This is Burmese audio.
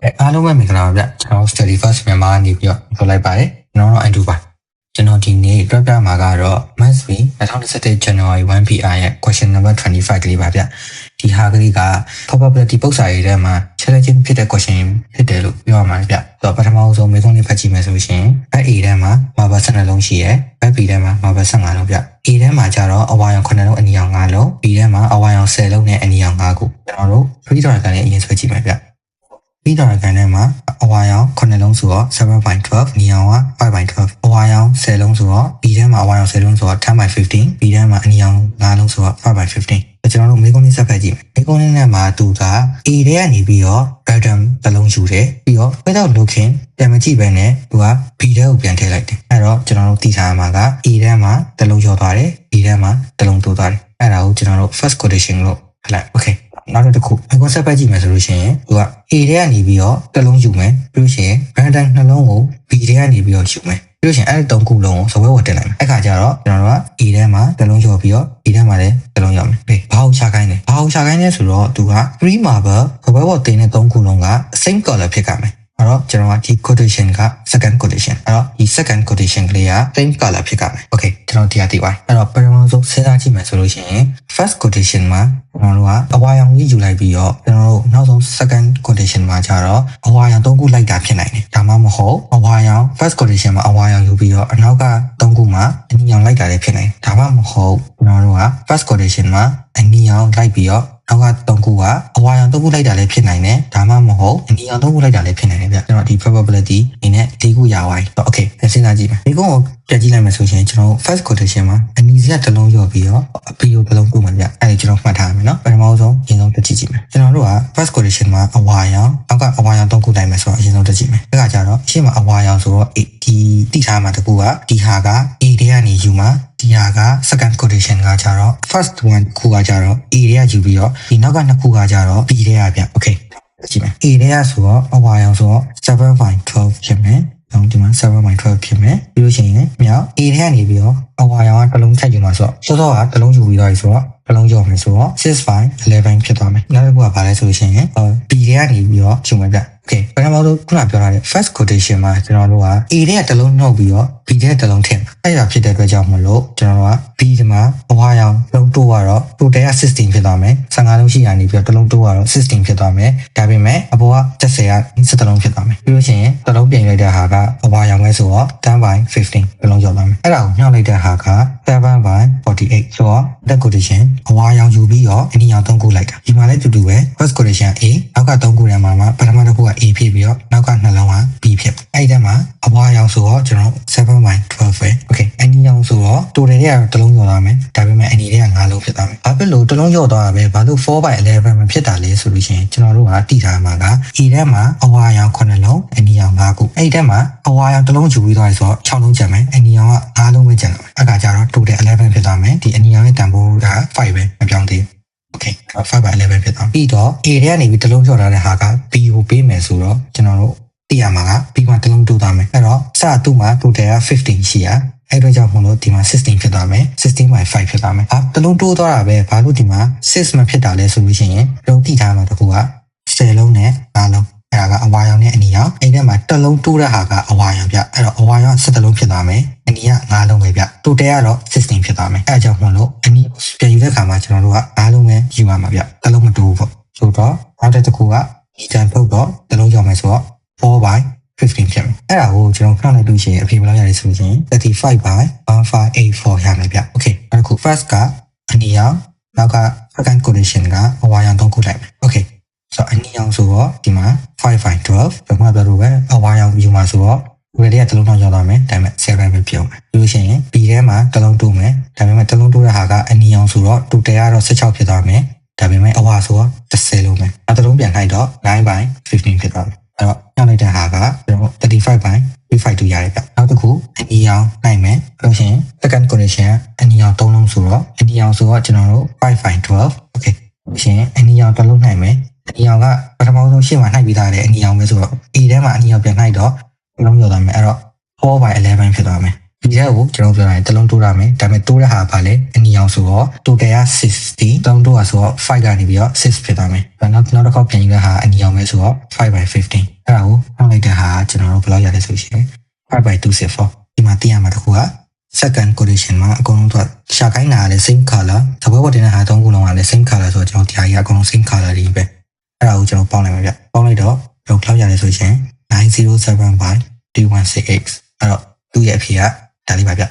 အားလုံးပဲမင်္ဂလာပါဗျကျွန်တော် study first မြန်မာနေပြီးတော့ပြောလိုက်ပါတယ်ကျွန်တော်တော့ Andrew ပါကျွန်တော်ဒီနေ့တွက်ပြမှာကတော့ Maths B 2017 January 1 PR ရဲ့ question number 25ကလေးပါဗျဒီဟာကလေးက probability ပုတ်စာရေးထဲမှာ challenging ဖြစ်တဲ့ question ဖြစ်တယ်လို့ပြောရမှာဗျဆိုတော့ပထမဆုံးမေးခွန်းလေးဖတ်ကြည့်မယ်ဆိုလို့ရှိရင် A ထဲမှာ marble 12လုံးရှိရယ် B ထဲမှာ marble 15လုံးဗျ A ထဲမှာကျတော့အဝါရောင်9လုံးအနီရောင်5လုံး B ထဲမှာအဝါရောင်10လုံးနဲ့အနီရောင်5ခုကျွန်တော်တို့ free draw ကနေအရင်ဆွဲကြည့်မယ်ဗျပြီးတော့ကန်ထဲမှာအဝါရောင်9လုံးဆိုတော့ 7/12 နီယောင်က 5/12 အဝါရောင်10လုံးဆိုတော့ B ထဲမှာအဝါရောင်10လုံးဆိုတော့ 10/15 B ထဲမှာအနီရောင်9လုံးဆိုတော့ 5/15 ကျွန်တော်တို့မေးခွန်းလေးစဖတ်ကြည့်မေးခွန်းလေးနဲ့မှာသူက A ထဲကနေပြီးတော့ random တစ်လုံးယူတယ်ပြီးတော့ without looking ပြန်မကြည့်ပဲနဲ့သူက B ထဲကိုပြန်ထည့်လိုက်တယ်အဲ့တော့ကျွန်တော်တို့သိထားမှာက A ထဲမှာတစ်လုံးကျော်သွားတယ် B ထဲမှာတစ်လုံးတိုးသွားတယ်အဲ့ဒါကိုကျွန်တော်တို့ first quotation လို့ဖတ်လိုက် okayနောက်တစ်ခုအကွန်ဆက်ပတ်ကြည့်မယ်ဆိုလို့ရှိရင်သူက A ထဲကနေပြီးတော့တစ်လုံးယူမယ်ပြီးလို့ရှိရင် random နှလုံးကို B ထဲကနေပြီးတော့ယူမယ်ပြီးလို့ရှိရင်အဲ့ဒီ၃ခုလုံးကိုစပွဲဝတ်တင်လိုက်မယ်အဲ့ခါကျတော့ကျွန်တော်တို့က A ထဲမှာတစ်လုံးယူပြီးတော့ B ထဲမှာလည်းတစ်လုံးယူမယ်ပြီးဘာကိုချခိုင်းလဲဆိုတော့သူက free marble စပွဲဝတ်တင်တဲ့၃ခုလုံးက same color ဖြစ်ကြမယ်အဲ့တော့ကျွန်တော်ကဒီ quotation က second quotation အဲ့တော့ဒီ second quotation ကလေးက same color ဖြစ်ကြမယ် okay ကျွန်တော်တရားသိပါအဲ့တော့ပထမဆုံးစဉ်းစားကြည့်မယ်ဆိုလို့ရှိရင် first quotation မှာကျွန်တော်တို့ကအဝါရောင်ကြီးယူလိုက်ပြီးတော့ကျွန်တော်တို့နောက်ဆုံး second quotation မှာကျတော့အဝါရောင်၃ခုလိုက်တာဖြစ်နိုင်တယ်ဒါမှမဟုတ်အဝါရောင် first quotation မှာအဝါရောင်ယူပြီးတော့အနောက်က၃ခုမှာအနီရောင်လိုက်တာလည်းဖြစ်နိုင်တယ်ဒါမှမဟုတ်ကျွန်တော်တို့က first quotation မှာအနီရောင်လိုက်ပြီးတော့နောက်က၃ခုကအဝါရောင်၃ခုလိုက်တာလည်းဖြစ်နိုင်တယ်ဒါမှမဟုတ်အနီရောင်၃ခုလိုက်တာလည်းဖြစ်နိုင်တယ်ဗျကျွန်တော်ဒီ probability အနေနဲ့ဒီခုရသွားပြီ okay စဉ်းစားကြည့်မယ်ဒီကုန်းကိုပြန်ကြည့်လိုက်မယ်ဆိုရင်ကျွန်တော် first quotation မှာအနီစက်တစ်လုံးရောပြီးတော့အပီကိုတစ်လုံးပို့မှာဗျအဲ့ဒါကျွန်တော်မှတ်ထားမယ်နော်ပထမဆုံးအရင်ဆုံးတက်ကြည့်မယ်ကျွန်တော်တို့က first quotation မှာအဝါရောင်နောက်ကအဝါရောင်၃ခုလိုက်မယ်ဆိုတော့အရင်ဆုံးတက်ကြည့်မယ်အဲ့ဒါကြတော့အရှင်းမှာအဝါရောင်ဆိုတော့ဒီတိထားမှာတကူကဒီဟာက A ထဲကနေယူမှာဒီဟာက second quotation ကကြတော့ first one ခုကကြတော့ A ထဲကယူပြီးတော့ဒီနောက်ကနှစ်ခုကကြတော့ B ထဲကဗျ okay ကြည့်မယ် A ထဲကဆိုတော့အဝါရောင်ဆိုတော့ 7/12 ဖြစ်မယ်တော့ဒီမှာ 7/12 ဖြစ်မယ်ပြီးလို့ရှိရင်မြောက် A ထဲကနေပြီးတော့အဝါရောင်ကတစ်လုံးထပ်ယူမှာဆိုတော့စောစောကတစ်လုံးယူပြီးတော့ဆိုတော့တစ်လုံးကျော်မယ်ဆိုတော့ 6/11 ဖြစ်သွားမယ်နောက်တစ်ခုကဘာလဲဆိုလို့ရှိရင် B ထဲကနေပြီးတော့ယူမယ်ဗျokay ပထမဆုံးခုနပြောထားတဲ့ first quotation မှာကျွန်တော်တို့က A ထဲကတစ်လုံးနှုတ်ပြီးတော့ B ထဲတစ်လုံးထည့်အဲ့ဒါဖြစ်တဲ့အတွက်ကြောင့်မလို့ကျွန်တော်တို့က B ဒီမှာအဝါရောင်လုံးတိုးကတော့ total က16ဖြစ်သွားမယ်15လုံးရှိရနေပြီးတော့တစ်လုံးတိုးကတော့16ဖြစ်သွားမယ်ဒါပေမဲ့အပေါ်က30က17လုံးဖြစ်သွားမယ်ပြီးလို့ရှိရင်တစ်လုံးပြင်လိုက်တဲ့ဟာကအဝါရောင်ပဲဆိုတော့ 10/15 တစ်လုံးကျော်သွားမယ်အဲ့ဒါကိုညှောက်လိုက်တဲ့ဟာက 7/48 ဆိုတော့ that quotation အဝါရောင်ယူပြီးတော့အနီရောင်3ခုလိုက်တာဒီမှာလည်းတူတူပဲ first quotation A နောက်က3ခုထဲမှာပထမတစ်ခုကA ဖြစ်ပြီးတော့နောက်ကနှလုံးက B ဖြစ်အဲ့ဒီထဲမှာအဝါရောင်ဆိုတော့ကျွန်တော် 7/12 ပဲ okay အနီရောင်ဆိုတော့ total တွေကတစ်လုံးကျော်သွားမယ်ဒါပေမဲ့အနီတွေက5လုံးဖြစ်သွားမယ်ဘာဖြစ်လို့တစ်လုံးကျော်သွားတာပဲဘာလို့ 4/11 မဖြစ်တာလဲဆိုလို့ရှိရင်ကျွန်တော်တို့ကတည်ထားမှာက A ထဲမှာအဝါရောင်9လုံးအနီရောင်5ခုအဲ့ဒီထဲမှာအဝါရောင်တစ်လုံးယူပြီးသွားပြီဆိုတော့6လုံးကျန်မယ်အနီရောင်က5လုံးပဲကျန်တော့အဲ့ဒါကြတော့ total 11ဖြစ်သွားမယ်ဒီအနီရောင်ရဲ့တန်ဖိုးက5ပဲမပြောင်းသေးဘူးokay 5/11ဖြစ်သွားပြီးတော့ A ထဲကနေပြီးတစ်လုံးကျော်ထားတဲ့ဟာက B ကိုပေးမယ်ဆိုတော့ကျွန်တော်တို့သိရမှာက B မှာတစ်လုံးတိုးသွားမယ်အဲ့တော့စသူ့မှာ total က15ရှိရအဲ့တော့ကြောင့်မလို့ဒီမှာ16ဖြစ်သွားမယ် 16/5 ဖြစ်သွားမယ်တစ်လုံးတိုးသွားတာပဲဘာလို့ဒီမှာ6မဖြစ်တာလဲဆိုလို့ရှိရင်လုံးတိထားမှာတကူက10လုံးနဲ့5လုံးအဲ့ဒါကအဝါရောင်နဲ့အနီရောင်အဲ့ဒီမှာတစ်လုံးတိုးတဲ့ဟာကအဝါရောင်ဗျအဲ့တော့အဝါရောင်17လုံးဖြစ်သွားမယ်အနီက5လုံးပဲဗျ total ကတော့16ဖြစ်သွားမယ်အဲ့ဒါကြောင့်မလို့အနီပြန်ယူတဲ့အခါမှာကျွန်တော်တို့က5လုံးပဲယူရမှာဗျတစ်လုံးမတိုးဘူးပေါ့ဆိုတော့နောက်တစ်ခုကဒီတန်ဖုတ်တော့တစ်လုံးရောက်မယ်ဆိုတော့ 4/15 ဖြစ်မယ်အဲ့ဒါကိုကျွန်တော်ခဏလိုက်လို့ရှိရင်အဖြေဘယ်လောက်ရလဲဆိုရင် 35/1584 ရမယ်ဗျ okay နောက်တစ်ခု first ကအနီရောင်နောက်က second quotation ကအဝါရောင်3ခုလိုက်မယ် okay ဆိုတော့အနီရောင်ဆိုတော့ဒီမှာ 5/12 ဘယ်မှာပြောလို့ပဲအဝါရောင်ယူမှာဆိုတော့ဒီတွေကတစ်လုံးတော့ရောက်သွားမယ်ဒါပေမဲ့7ပဲပြုံးမယ်ပြီးလို့ရှိရင် B ထဲမှာတစ်လုံးတိုးမယ်ဒါပေမဲ့တစ်လုံးတိုးတဲ့ဟာကအနီရောင်ဆိုတော့ total ကတော့16ဖြစ်သွားမယ်ဒါပေမဲ့အဝါဆိုတော့10လုံးပဲနောက်တစ်လုံးပြန်လိုက်တော့ 9/15 ဖြစ်သွားမယ်အဲ့တော့ညှောက်လိုက်တဲ့ဟာကကျွန်တော် 35/352 ရတယ်ဗျနောက်တစ်ခုအနီရောင်နိုင်မယ်လို့ရှိရင် second quotation အနီရောင်3လုံးဆိုတော့အနီရောင်ဆိုတော့ကျွန်တော်တို့ 5/12 okay ရှင်အနီရောင်တစ်လုံးနိုင်မယ်အနီရောင်ကပထမဆုံးရှေ့မှာနှိုက်ပြီးသားတဲ့အနီရောင်ပဲဆိုတော့ A ထဲမှာအနီရောင်ပြန်နှိုက်တော့လုံးရောက်သွားမယ်အဲ့တော့ 4/11 ဖြစ်သွားမယ် ဒီထဲကိုကျွန်တော်ပြောတာတလုံးတိုးရမယ်ဒါပေမဲ့တိုးတဲ့ဟာပါလေအနီအောင်ဆိုတော့ total က60တလုံးတိုးရဆိုတော့5ကနေပြီးတော့6ဖြစ်သွားမယ်နောက်တစ်ခေါက်ပြန်ယူတဲ့ဟာအနီအောင်ပဲဆိုတော့5 by 15အဲ့ဒါကိုဖောက်လိုက်တဲ့ဟာကျွန်တော်တို့ဘယ်လောက်ရလဲဆိုရှင်5 by 264ဒီမှာသိရမှာတစ်ခုက second condition မှာအကုန်လုံးတော့ရှာခိုင်းတာလည်း same color သဘောပေါ်တင်တဲ့ဟာ3ခုလုံးကလည်း same color ဆိုတော့ကျွန်တော်ဒီဟာကြီးအကုန်လုံး same color တွေပဲအဲ့ဒါကိုကျွန်တော်ပေါင်းလိုက်မှာဗျပေါင်းလိုက်တော့ဘယ်လောက်ရလဲဆိုရှင်907 by 2168အဲ့တော့သူ့ရဲ့အဖြေကဒါလေးပါဗျ